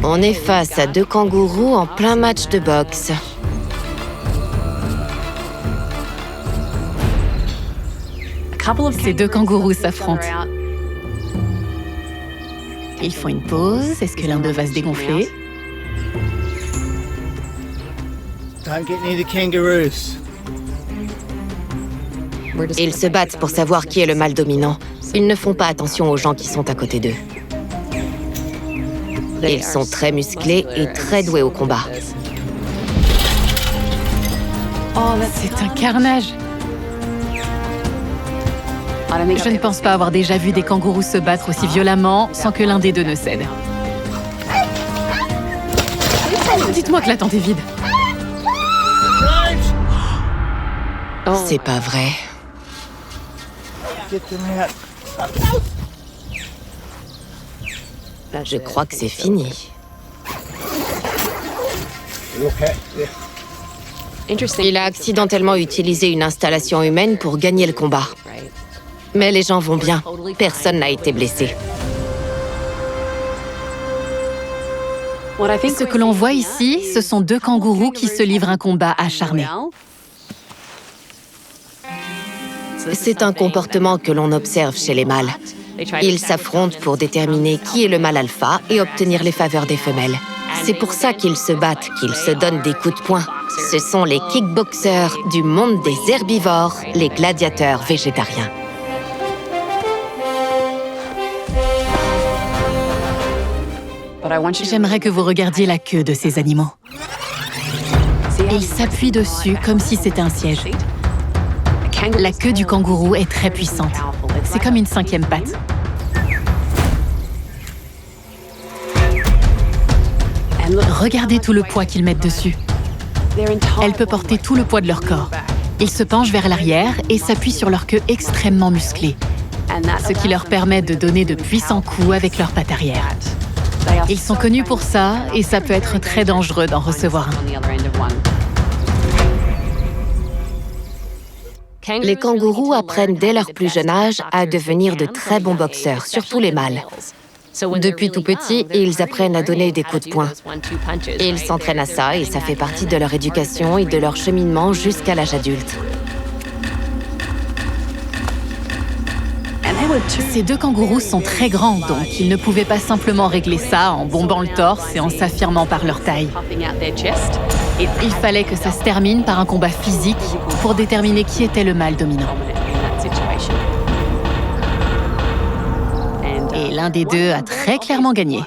On est face à deux kangourous en plein match de boxe. Ces deux kangourous s'affrontent. Ils font une pause. Est-ce que l'un d'eux va se dégonfler? Don't get near the kangaroos. Ils se battent pour savoir qui est le mâle dominant. Ils ne font pas attention aux gens qui sont à côté d'eux. Ils sont très musclés et très doués au combat. Oh, c'est un carnage! Je ne pense pas avoir déjà vu des kangourous se battre aussi violemment sans que l'un des deux ne cède. Dites-moi que la tente est vide. C'est pas vrai. Get them out. Je crois que c'est fini. Okay. Il a accidentellement utilisé une installation humaine pour gagner le combat. Mais les gens vont bien. Personne n'a été blessé. Ce que l'on voit ici, ce sont deux kangourous qui se livrent un combat acharné. C'est un comportement que l'on observe chez les mâles. Ils s'affrontent pour déterminer qui est le mâle alpha et obtenir les faveurs des femelles. C'est pour ça qu'ils se battent, qu'ils se donnent des coups de poing. Ce sont les kickboxers du monde des herbivores, les gladiateurs végétariens. J'aimerais que vous regardiez la queue de ces animaux. Ils s'appuient dessus comme si c'était un siège. La queue du kangourou est très puissante. C'est comme une cinquième patte. Regardez tout le poids qu'ils mettent dessus. Elle peut porter tout le poids de leur corps. Ils se penchent vers l'arrière et s'appuient sur leur queue extrêmement musclée, ce qui leur permet de donner de puissants coups avec leurs pattes arrière. Ils sont connus pour ça et ça peut être très dangereux d'en recevoir un. Les kangourous apprennent dès leur plus jeune âge à devenir de très bons boxeurs, surtout les mâles. Depuis tout petit, ils apprennent à donner des coups de poing. Ils s'entraînent à ça et ça fait partie de leur éducation et de leur cheminement jusqu'à l'âge adulte. Ces deux kangourous sont très grands, donc ils ne pouvaient pas simplement régler ça en bombant le torse et en s'affirmant par leur taille. Il fallait que ça se termine par un combat physique pour déterminer qui était le mâle dominant. Et l'un des deux a très clairement gagné.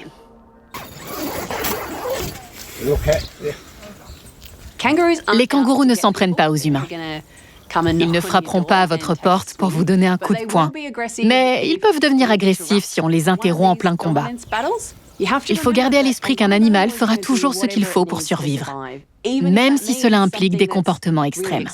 Les kangourous ne s'en prennent pas aux humains. Ils ne frapperont pas à votre porte pour vous donner un coup de poing. Mais ils peuvent devenir agressifs si on les interrompt en plein combat. Il faut garder à l'esprit qu'un animal fera toujours ce qu'il faut pour survivre, même si cela implique des comportements extrêmes.